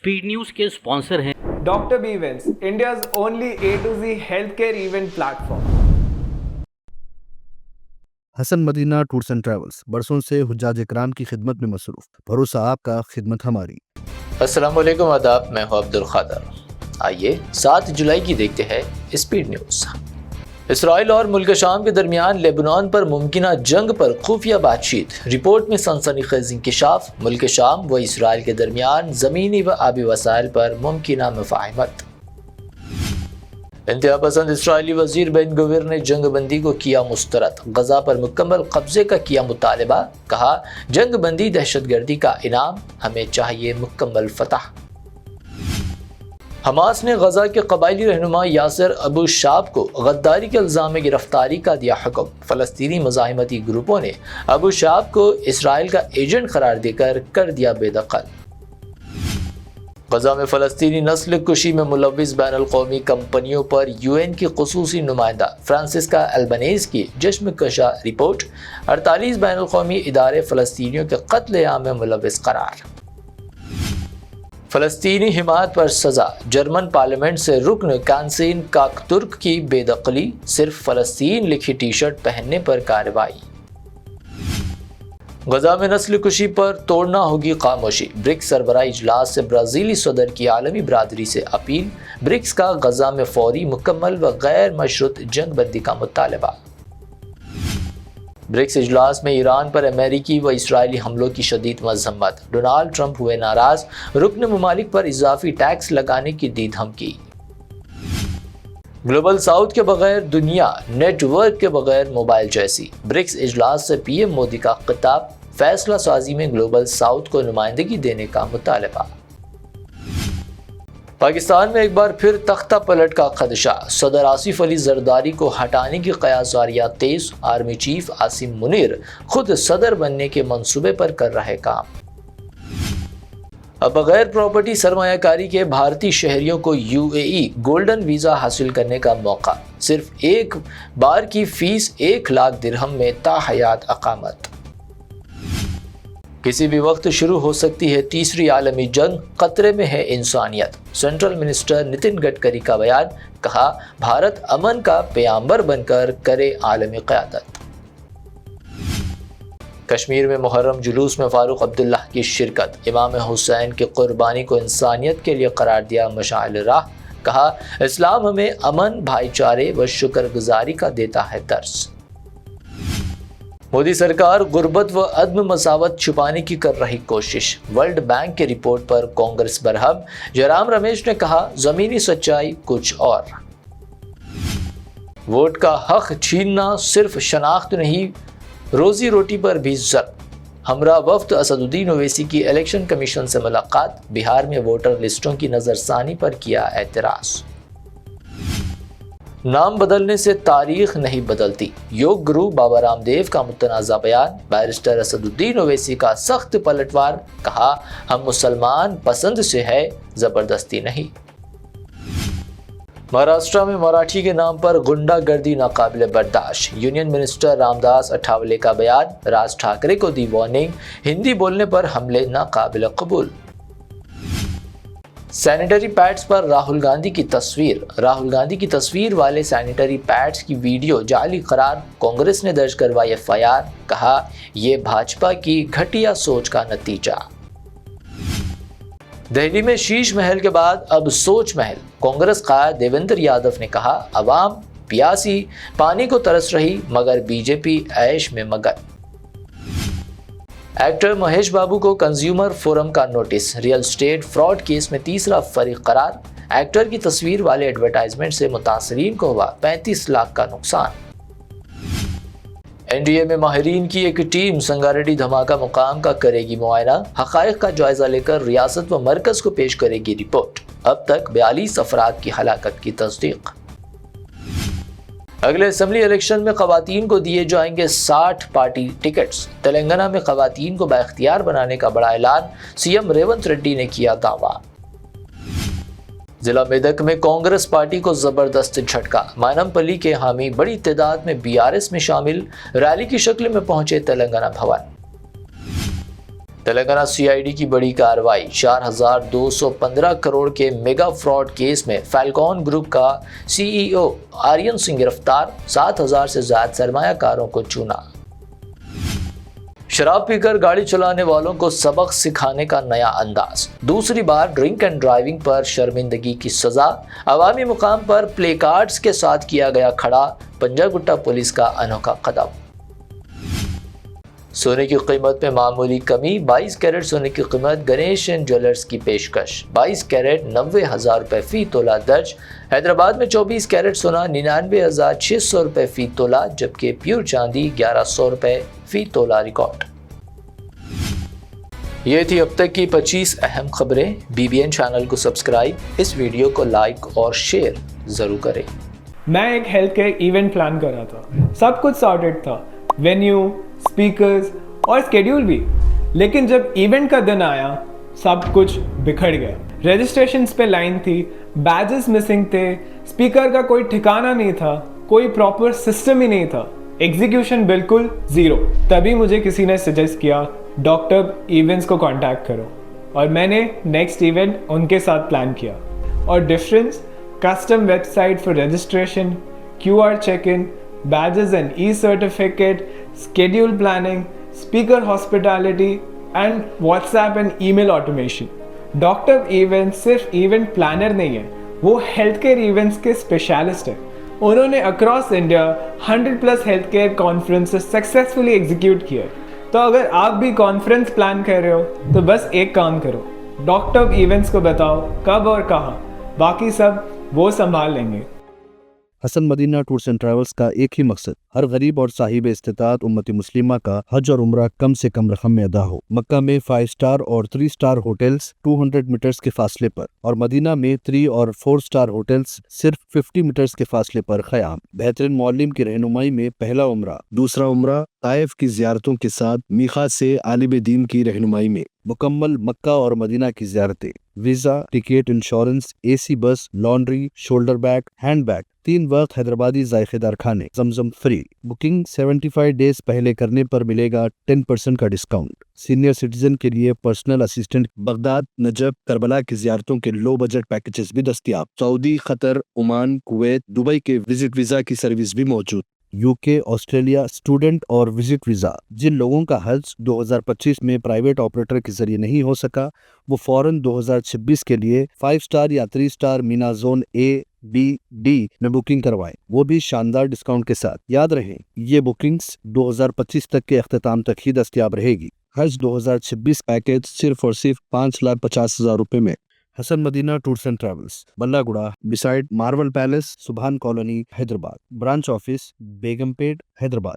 Speed news के sponsor हैं Dr. B Events, India's only A to Z healthcare event platform. Hasan Madina tours and travels बरसों से हुज्जाज इकराम की खिदमत में मसरूफ, भरोसा आपका, खिदमत हमारी। अस्सलाम वालेकुम, आदाब। मैं हूं अब्दुल खादर। आइए 7 जुलाई की देखते हैं स्पीड न्यूज़। इसराइल और मुल्क शाम के दरमियान लेबनान पर मुमकिना जंग पर खुफिया बातचीत, रिपोर्ट में सनसनीखेज इंकशाफ। मुल्क शाम व इसराइल के दरमियान ज़मीनी व आबी वसाइल पर मुमकिना मुफाहमत। इंतहा पसंद इसराइली वजीर बेन गुविर ने जंग बंदी को किया मुस्तरद, गजा पर मुकम्मल कब्जे का किया मुतालबा। कहा, जंग बंदी दहशतगर्दी का इनाम, हमें चाहिए मुकम्मल फतह। हमास ने गजा के कबायली रहनुमा यासिर अबू शाब को गद्दारी के इल्ज़ाम में गिरफ्तारी का दिया हुक्म। फ़लस्तीनी मुज़ाहिमती ग्रुपों ने अबू शाब को इसराइल का एजेंट करार देकर कर दिया बेदखल। गजा में फ़लस्तीनी नस्ल कुशी में मुलव्विस बैनुल क़ौमी कंपनियों पर UN की ख़ुसूसी नुमाइंदा फ्रांसिस्का अल्बनीज़ की जश्न कशा रिपोर्ट। 48 बैनुल क़ौमी इदारे फ़लस्तीनियों के क़त्ल-ए-आम में मुलव्विस करार। फ़लस्तीनी हिमायत पर सज़ा, जर्मन पार्लियामेंट से रुकन कांसीन काकतुर्क की बेदखली, सिर्फ फ़लस्तीन लिखी टी शर्ट पहनने पर कार्रवाई। गजा में नस्ल कुशी पर तोड़ना होगी खामोशी, ब्रिक्स सरबराही इजलास से ब्राज़ीली सदर की आलमी बरादरी से अपील। ब्रिक्स का गजा में फौरी, मुकम्मल व गैर मशरूत जंग बंदी का मुतालबा। ब्रिक्स इजलास में ईरान पर अमेरिकी व इसराइली हमलों की शदीद मज़म्मत, डोनाल्ड ट्रंप हुए नाराज, रुकन ममालिक पर इजाफी टैक्स लगाने की दी धमकी। ग्लोबल साउथ के बगैर दुनिया, नेटवर्क के बगैर मोबाइल जैसी, ब्रिक्स इजलास से PM मोदी का खिताब, फैसला साजी में ग्लोबल साउथ को नुमाइंदगी देने का मुतालबा। पाकिस्तान में एक बार फिर तख्ता पलट का खदशा, सदर आसिफ अली जरदारी को हटाने की क़यासारियाँ तेज। आर्मी चीफ आसिम मुनीर खुद सदर बनने के मंसूबे पर कर रहे काम। अब बगैर प्रॉपर्टी सरमायाकारी के भारतीय शहरियों को UAE गोल्डन वीज़ा हासिल करने का मौका, सिर्फ एक बार की फीस 1 लाख दिरहम में ताहयात अकामत। किसी भी वक्त शुरू हो सकती है तीसरी आलमी जंग, खतरे में है इंसानियत। सेंट्रल मिनिस्टर नितिन गडकरी का बयान। कहा, भारत अमन का पैगंबर बनकर करे आलमी क़यादत। कश्मीर में मुहर्रम जुलूस में फारूक अब्दुल्ला की शिरकत, इमाम हुसैन की कुर्बानी को इंसानियत के लिए करार दिया मशाअल राह। कहा, इस्लाम हमें अमन, भाईचारे व शुक्रगुजारी का देता है दर्स। मोदी सरकार गुर्बत व अदम मसावत छुपाने की कर रही कोशिश, वर्ल्ड बैंक की रिपोर्ट पर कांग्रेस बरहम। जयराम रमेश ने कहा, जमीनी सच्चाई कुछ और। वोट का हक छीनना सिर्फ शनाख्त नहीं, रोजी रोटी पर भी ज़ब्त। हमरा वफ्द असदुद्दीन ओवैसी की इलेक्शन कमीशन से मुलाकात, बिहार में वोटर लिस्टों की नज़रसानी पर किया एतराज़। नाम बदलने से तारीख नहीं बदलती, योग गुरु बाबा रामदेव का मुतनाज़ा बयान। बैरिस्टर असदुद्दीन ओवैसी का सख्त पलटवार। कहा, हम मुसलमान पसंद से है, ज़बरदस्ती नहीं। महाराष्ट्र में मराठी के नाम पर गुंडागर्दी नाकाबिले बर्दाश्त, यूनियन मिनिस्टर रामदास अठावले का बयान। राज ठाकरे को दी वार्निंग, हिंदी बोलने पर हमले नाकाबिले कबूल। सैनिटरी पैड्स पर राहुल गांधी की तस्वीर, राहुल गांधी की तस्वीर वाले सैनिटरी पैड्स की वीडियो जाली करार, कांग्रेस ने दर्ज करवाई FIR। कहा, ये भाजपा की घटिया सोच का नतीजा। दिल्ली में शीश महल के बाद अब सोच महल, कांग्रेस कायद देवेंद्र यादव ने कहा, अवाम प्यासी पानी को तरस रही मगर BJP ऐश में मगन। एक्टर महेश बाबू को कंज्यूमर फोरम का notice, real estate fraud case में तीसरा फरीक करार। एक्टर की तस्वीर वाले एडवर्टाइजमेंट से मुतासरीन को हुआ 35 लाख का नुकसान। NDA में माहिरीन की एक टीम संगारेड्डी धमाका मुकाम का करेगी मुआयना, हक़ाइक़ का जायजा लेकर रियासत व मरकज को पेश करेगी रिपोर्ट। अब तक 42 अफराद की हलाकत की तस्दीक। अगले असेंबली इलेक्शन में ख़वातीन को दिए जाएंगे 60 पार्टी टिकट्स। तेलंगाना में ख़वातीन को बाइख्तियार बनाने का बड़ा ऐलान, CM रेवंत रेड्डी ने किया दावा। जिला मेदक में कांग्रेस पार्टी को जबरदस्त झटका, मायनमपल्ली के हामी बड़ी तादाद में BRS में शामिल, रैली की शक्ल में पहुंचे तेलंगाना भवन। تلنگانہ CID کی بڑی کارروائی 4,215 کروڑ کے میگا فراڈ کیس میں فیلکون گروپ کا CEO آرین سنگھ گرفتار، 7,000 سے زائد سرمایہ کاروں کو چونا۔ شراب پی کر گاڑی چلانے والوں کو سبق سکھانے کا نیا انداز، دوسری بار ڈرنک اینڈ ڈرائیونگ پر شرمندگی کی سزا، عوامی مقام پر پلے کارڈز کے ساتھ کیا گیا کھڑا پنجاگٹا پولیس کا انوکھا قدم۔ سونے کی قیمت میں معمولی کمی، 22 کیرٹ سونے کی قیمت گنیش اینڈ جیولرز کی پیشکش، 22 کیرٹ 90,000 روپے فی تولہ درج۔ حیدرآباد میں 24 کیرٹ سونا 99,600 روپے فی تولہ، جبکہ پیور چاندی 1,100 روپے فی تولہ ریکارڈ۔ یہ تھی اب تک کی 25 اہم خبریں۔ BBN چینل کو سبسکرائب، اس ویڈیو کو لائک اور شیئر ضرور کریں۔ میں ایک ہیلتھ کیئر ایونٹ پلان کر رہا تھا، سب کچھ سارٹڈ تھا، وینیو، اسپیکرز اور اسکیڈیول بھی، لیکن جب ایونٹ کا دن آیا سب کچھ بکھر گیا۔ رجسٹریشنز پہ لائن تھی، بیجز مسنگ تھے، اسپیکر کا کوئی ٹھکانہ نہیں تھا، کوئی پراپر سسٹم ہی نہیں تھا، ایگزیکیوشن بالکل زیرو۔ تبھی مجھے کسی نے سجیسٹ کیا ڈاکٹر ایونٹس کو کانٹیکٹ کرو، اور میں نے نیکسٹ ایونٹ ان کے ساتھ پلان کیا۔ اور difference, custom website for registration, QR check in, badges and e-certificate, schedule planning, speaker hospitality and WhatsApp and email automation. Doctor event صرف ایونٹ پلانر نہیں ہے، وہ ہیلتھ کیئر ایونٹس کے specialist ہیں۔ انہوں نے across India 100+ health care conferences successfully execute کیے۔ تو اگر آپ بھی کانفرنس پلان کر رہے ہو تو بس ایک کام کرو، ڈاکٹر ایونٹس کو بتاؤ کب اور کہاں، باقی سب وہ سنبھال لیں گے۔ حسن مدینہ ٹورز اینڈ ٹریولز کا ایک ہی مقصد، ہر غریب اور صاحب استطاعت امت مسلمہ کا حج اور عمرہ کم سے کم رقم میں ادا ہو۔ مکہ میں 5 اسٹار اور 3 اسٹار ہوٹلز 200 میٹرز کے فاصلے پر، اور مدینہ میں 3 اور 4 اسٹار ہوٹلز صرف 50 میٹرز کے فاصلے پر قیام۔ بہترین معلم کی رہنمائی میں پہلا عمرہ، دوسرا عمرہ طائف کی زیارتوں کے ساتھ میقات سے عالم دین کی رہنمائی میں، مکمل مکہ اور مدینہ کی زیارتیں، visa, ticket, insurance, AC bus, laundry, shoulder bag, handbag, 3 وقت حیدرآبادی ذائقے دار کھانے، زمزم فری۔ بکنگ 75 ڈیز پہلے کرنے پر ملے گا 10% کا ڈسکاؤنٹ۔ سینئر سٹیزن کے لیے personal assistant, Baghdad, Najaf, Karbala کی زیارتوں کے لو بجٹ پیکیجز بھی دستیاب۔ سعودی، قطر، عمان، کویت، دبئی کے وزٹ ویزا کی سروس بھی موجود۔ UK، آسٹریلیا اسٹوڈنٹ اور وزٹ ویزا۔ جن لوگوں کا حج 2025 میں پرائیویٹ آپریٹر کے ذریعے نہیں ہو سکا، وہ فوراً 2026 کے لیے 5 اسٹار یا 3 star Mina zone A، B، D میں بکنگ کروائیں، وہ بھی شاندار ڈسکاؤنٹ کے ساتھ۔ یاد رہے یہ بکنگز 2025 تک کے اختتام تک ہی دستیاب رہے گی۔ حج 2026 پیکیج صرف اور صرف 5,50,000 روپے میں۔ حسن مدینہ ٹورز اینڈ ٹریولز، بلہ گڑا، بسائڈ مارول پیلس، سبحان کالونی، حیدرآباد۔ برانچ آفس بیگم پیٹ، حیدرآباد۔